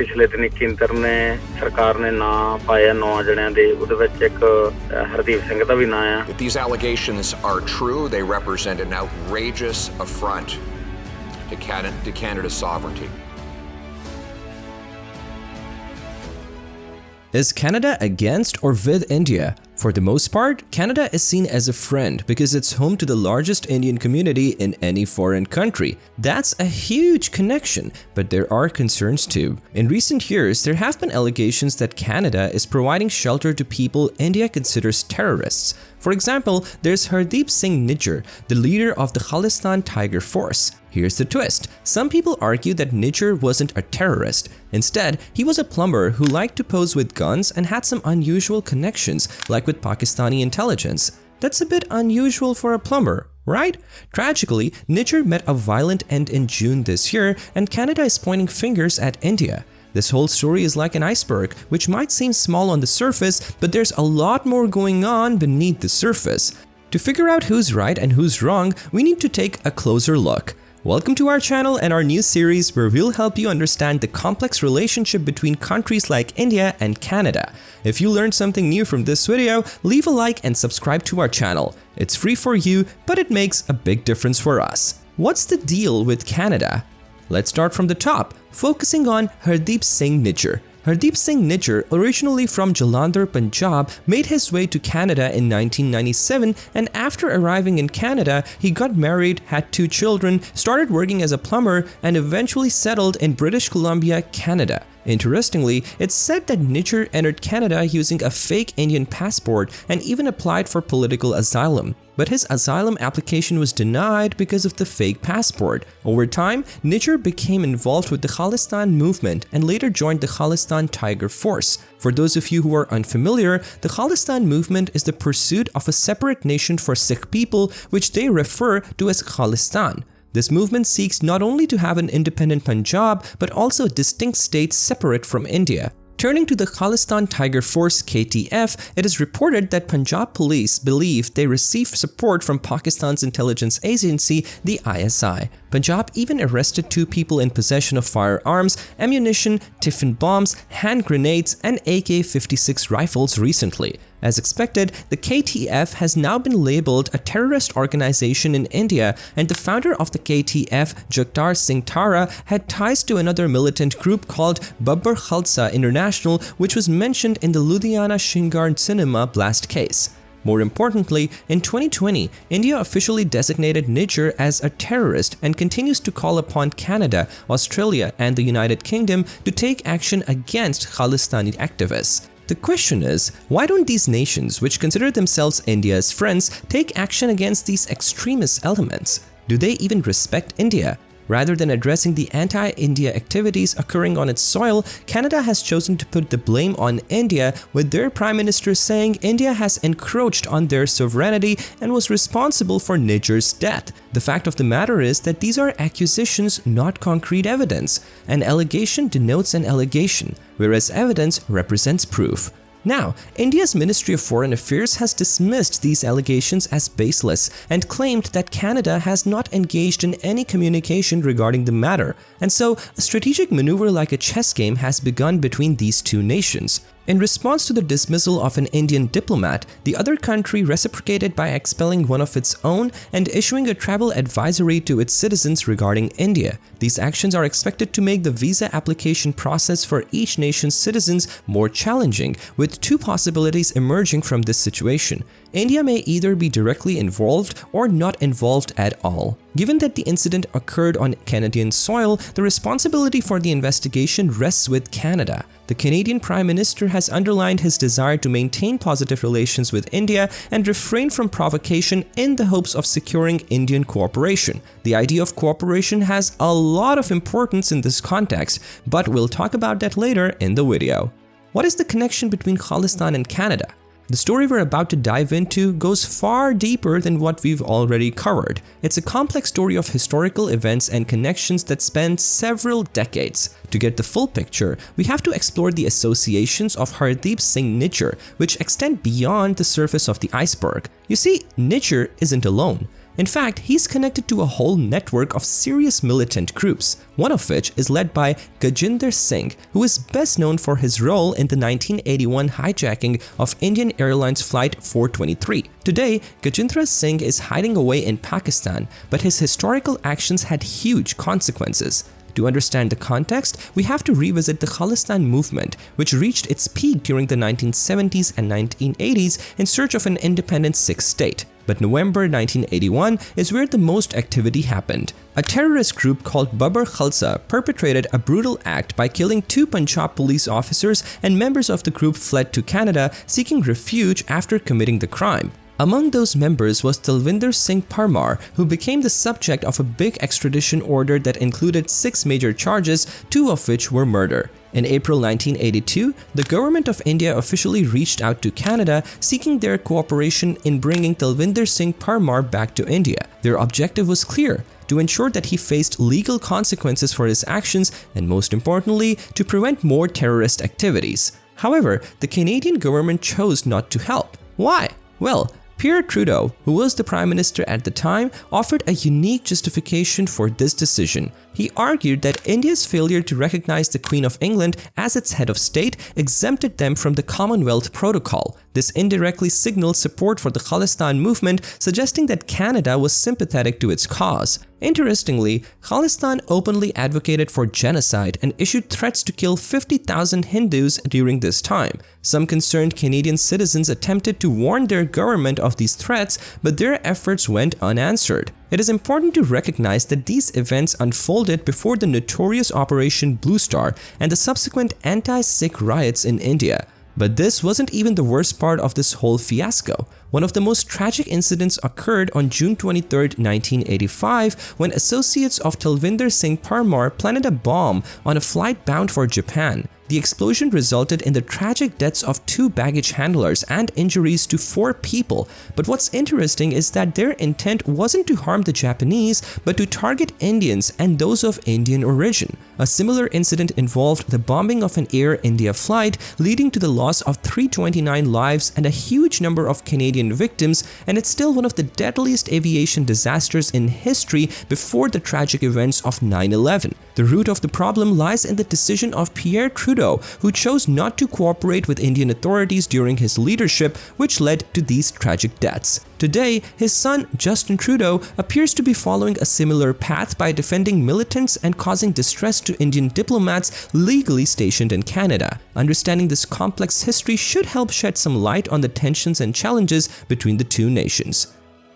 ਪਿਛਲੇ ਦਿਨੀ ਕੇਂਦਰ ਨੇ ਸਰਕਾਰ ਨੇ ਨਾਂ ਪਾਇਆ 9 ਜਣਿਆਂ ਦੇ ਉਹਦੇ ਵਿੱਚ ਇੱਕ ਹਰਦੀਪ ਸਿੰਘ ਦਾ ਵੀ ਨਾਂ ਆ। If these allegations are true, they represent an outrageous affront to Canada's sovereignty. Is Canada against or with India? For the most part, Canada is seen as a friend because it's home to the largest Indian community in any foreign country. That's a huge connection, but there are concerns too. In recent years, there have been allegations that Canada is providing shelter to people India considers terrorists. For example, there's Hardeep Singh Nijjar, the leader of the Khalistan Tiger Force. Here's the twist. Some people argue that Nijjar wasn't a terrorist. Instead, he was a plumber who liked to pose with guns and had some unusual connections, like with Pakistani intelligence. That's a bit unusual for a plumber, right? Tragically, Nijjar met a violent end in June this year, and Canada is pointing fingers at India. This whole story is like an iceberg, which might seem small on the surface, but there's a lot more going on beneath the surface. To figure out who's right and who's wrong, we need to take a closer look. Welcome to our channel and our new series where we'll help you understand the complex relationship between countries like India and Canada. If you learned something new from this video, leave a like and subscribe to our channel. It's free for you, but it makes a big difference for us. What's the deal with Canada? Let's start from the top, focusing on Hardeep Singh Nijjar. Hardeep Singh Nijjar, originally from Jalandhar, Punjab, made his way to Canada in 1997, and after arriving in Canada, he got married, had 2 children, started working as a plumber, and eventually settled in British Columbia, Canada. Interestingly, it's said that Nijjar entered Canada using a fake Indian passport and even applied for political asylum. But his asylum application was denied because of the fake passport. Over time, Nijjar became involved with the Khalistan Movement and later joined the Khalistan Tiger Force. For those of you who are unfamiliar, the Khalistan Movement is the pursuit of a separate nation for Sikh people, which they refer to as Khalistan. This movement seeks not only to have an independent Punjab, but also a distinct state separate from India. Turning to the Khalistan Tiger Force KTF, it is reported that Punjab police believe they receive support from Pakistan's intelligence agency, the ISI. Punjab even arrested 2 people in possession of firearms, ammunition, tiffin bombs, hand grenades, and AK-56 rifles recently. As expected, the KTF has now been labeled a terrorist organization in India, and the founder of the KTF, Jaishankar Singh Tara, had ties to another militant group called Babbar Khalsa International, which was mentioned in the Ludhiana Shingar cinema blast case. More importantly, in 2020, India officially designated Nijjar as a terrorist and continues to call upon Canada, Australia, and the United Kingdom to take action against Khalistani activists. The question is, why don't these nations, which consider themselves India's friends, take action against these extremist elements? Do they even respect India? Rather than addressing the anti-India activities occurring on its soil, Canada has chosen to put the blame on India, with their Prime Minister saying India has encroached on their sovereignty and was responsible for Nijjar's death. The fact of the matter is that these are accusations, not concrete evidence. An allegation denotes an allegation, whereas evidence represents proof. Now, India's Ministry of Foreign Affairs has dismissed these allegations as baseless and claimed that Canada has not engaged in any communication regarding the matter, and so a strategic maneuver like a chess game has begun between these 2 nations. In response to the dismissal of an Indian diplomat, the other country reciprocated by expelling one of its own and issuing a travel advisory to its citizens regarding India. These actions are expected to make the visa application process for each nation's citizens more challenging, with 2 possibilities emerging from this situation. India may either be directly involved or not involved at all. Given that the incident occurred on Canadian soil, the responsibility for the investigation rests with Canada. The Canadian Prime Minister has underlined his desire to maintain positive relations with India and refrain from provocation in the hopes of securing Indian cooperation. The idea of cooperation has a lot of importance in this context, but we'll talk about that later in the video. What is the connection between Khalistan and Canada? The story we're about to dive into goes far deeper than what we've already covered. It's a complex story of historical events and connections that span several decades. To get the full picture, we have to explore the associations of Hardeep Singh Nijjar, which extend beyond the surface of the iceberg. You see, Nijjar isn't alone. In fact, he's connected to a whole network of serious militant groups, one of which is led by Jaishankar Singh, who is best known for his role in the 1981 hijacking of Indian Airlines Flight 423. Today, Jaishankar Singh is hiding away in Pakistan, but his historical actions had huge consequences. To understand the context, we have to revisit the Khalistan movement, which reached its peak during the 1970s and 1980s in search of an independent Sikh state. But November 1981 is where the most activity happened. A terrorist group called Babar Khalsa perpetrated a brutal act by killing 2 Punjab police officers, and members of the group fled to Canada seeking refuge after committing the crime. Among those members was Talvinder Singh Parmar, who became the subject of a big extradition order that included 6 major charges, 2 of which were murder. In April 1982, the government of India officially reached out to Canada seeking their cooperation in bringing Talvinder Singh Parmar back to India. Their objective was clear: to ensure that he faced legal consequences for his actions and, most importantly, to prevent more terrorist activities. However, the Canadian government chose not to help. Why? Well, Pierre Trudeau, who was the Prime Minister at the time, offered a unique justification for this decision. He argued that India's failure to recognize the Queen of England as its head of state exempted them from the Commonwealth Protocol. This indirectly signaled support for the Khalistan movement, suggesting that Canada was sympathetic to its cause. Interestingly, Khalistan openly advocated for genocide and issued threats to kill 50,000 Hindus during this time. Some concerned Canadian citizens attempted to warn their government of these threats, but their efforts went unanswered. It is important to recognize that these events unfolded before the notorious Operation Blue Star and the subsequent anti-Sikh riots in India. But this wasn't even the worst part of this whole fiasco. One of the most tragic incidents occurred on June 23, 1985, when associates of Talvinder Singh Parmar planted a bomb on a flight bound for Japan. The explosion resulted in the tragic deaths of 2 baggage handlers and injuries to 4 people. But what's interesting is that their intent wasn't to harm the Japanese, but to target Indians and those of Indian origin. A similar incident involved the bombing of an Air India flight, leading to the loss of 329 lives and a huge number of Canadian victims, and it's still one of the deadliest aviation disasters in history before the tragic events of 9/11. The root of the problem lies in the decision of Pierre Trudeau, who chose not to cooperate with Indian authorities during his leadership, which led to these tragic deaths. Today, his son Justin Trudeau appears to be following a similar path by defending militants and causing distress to Indian diplomats legally stationed in Canada. Understanding this complex history should help shed some light on the tensions and challenges between the two nations.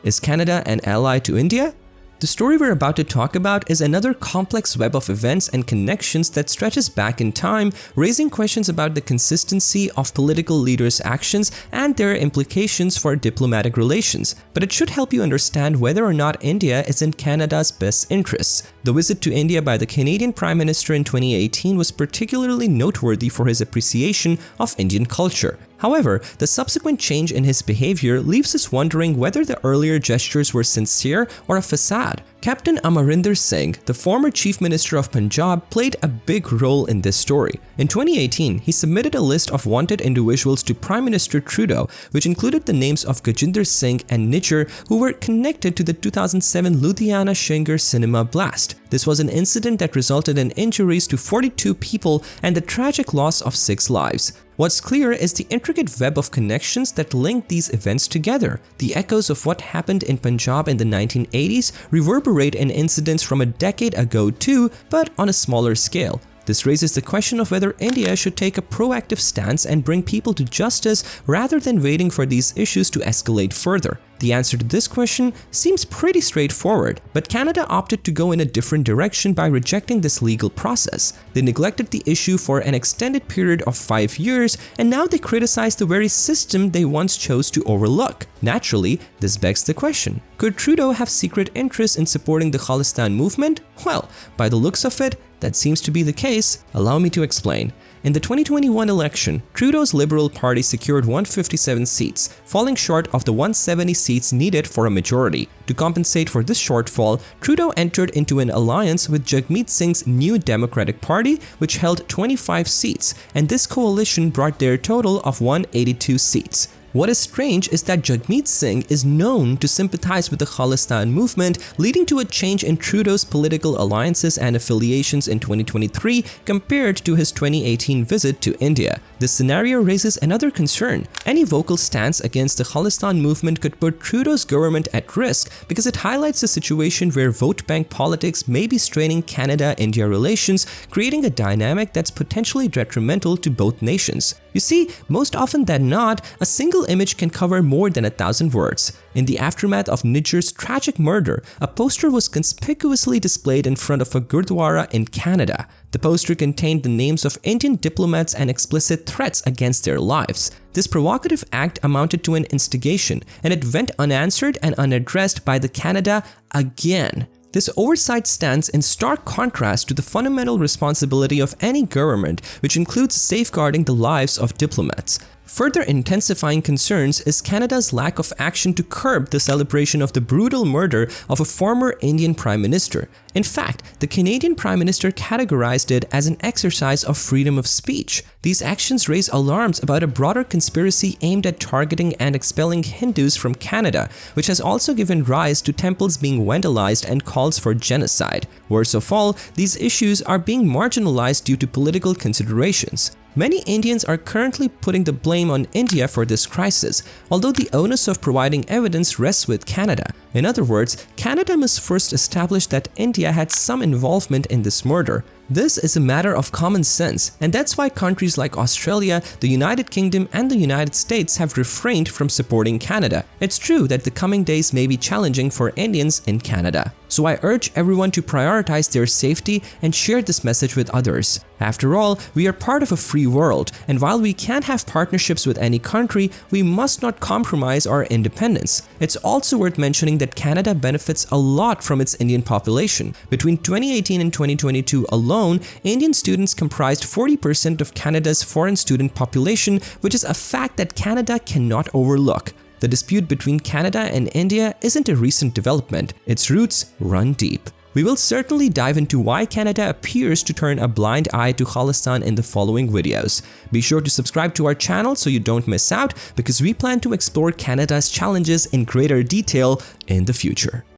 Is Canada an ally to India? The story we're about to talk about is another complex web of events and connections that stretches back in time, raising questions about the consistency of political leaders' actions and their implications for diplomatic relations. But it should help you understand whether or not India is in Canada's best interests. The visit to India by the Canadian Prime Minister in 2018 was particularly noteworthy for his appreciation of Indian culture. However, the subsequent change in his behavior leaves us wondering whether the earlier gestures were sincere or a facade. Captain Narendra Singh, the former Chief Minister of Punjab, played a big role in this story. In 2018, he submitted a list of wanted individuals to Prime Minister Trudeau, which included the names of Jaishankar Singh and Nijjar, who were connected to the 2007 Ludhiana Shingar cinema blast. This was an incident that resulted in injuries to 42 people and the tragic loss of 6 lives. What's clear is the intricate web of connections that link these events together. The echoes of what happened in Punjab in the 1980s reverberate in incidents from a decade ago too, but on a smaller scale. This raises the question of whether India should take a proactive stance and bring people to justice rather than waiting for these issues to escalate further. The answer to this question seems pretty straightforward, but Canada opted to go in a different direction by rejecting this legal process. They neglected the issue for an extended period of 5 years, and now they criticize the very system they once chose to overlook. Naturally, this begs the question, could Trudeau have secret interests in supporting the Khalistan movement? Well, by the looks of it, that seems to be the case. Allow me to explain. In the 2021 election, Trudeau's Liberal Party secured 157 seats, falling short of the 170 seats needed for a majority. To compensate for this shortfall, Trudeau entered into an alliance with Jagmeet Singh's New Democratic Party, which held 25 seats, and this coalition brought their total of 182 seats. What is strange is that Jagmeet Singh is known to sympathize with the Khalistan movement, leading to a change in Trudeau's political alliances and affiliations in 2023 compared to his 2018 visit to India. This scenario raises another concern. Any vocal stance against the Khalistan movement could put Trudeau's government at risk because it highlights a situation where vote bank politics may be straining Canada-India relations, creating a dynamic that's potentially detrimental to both nations. You see, most often than not, a single image can cover more than 1,000 words. In the aftermath of Nijjar's tragic murder, a poster was conspicuously displayed in front of a Gurdwara in Canada. The poster contained the names of Indian diplomats and explicit threats against their lives. This provocative act amounted to an instigation, and it went unanswered and unaddressed by the Canada again. This oversight stands in stark contrast to the fundamental responsibility of any government, which includes safeguarding the lives of diplomats. Further intensifying concerns is Canada's lack of action to curb the celebration of the brutal murder of a former Indian Prime Minister. In fact, the Canadian Prime Minister categorized it as an exercise of freedom of speech. These actions raise alarms about a broader conspiracy aimed at targeting and expelling Hindus from Canada, which has also given rise to temples being vandalized and calls for genocide. Worse of all, these issues are being marginalized due to political considerations. Many Indians are currently putting the blame on India for this crisis, although the onus of providing evidence rests with Canada. In other words, Canada must first establish that India had some involvement in this murder. This is a matter of common sense, and that's why countries like Australia, the United Kingdom, and the United States have refrained from supporting Canada. It's true that the coming days may be challenging for Indians in Canada. So I urge everyone to prioritize their safety and share this message with others. After all, we are part of a free world, and while we can't have partnerships with any country, we must not compromise our independence. It's also worth mentioning that Canada benefits a lot from its Indian population. Between 2018 and 2022 alone, Indian students comprised 40% of Canada's foreign student population, which is a fact that Canada cannot overlook. The dispute between Canada and India isn't a recent development, its roots run deep. We will certainly dive into why Canada appears to turn a blind eye to Khalistan in the following videos. Be sure to subscribe to our channel so you don't miss out, because we plan to explore Canada's challenges in greater detail in the future.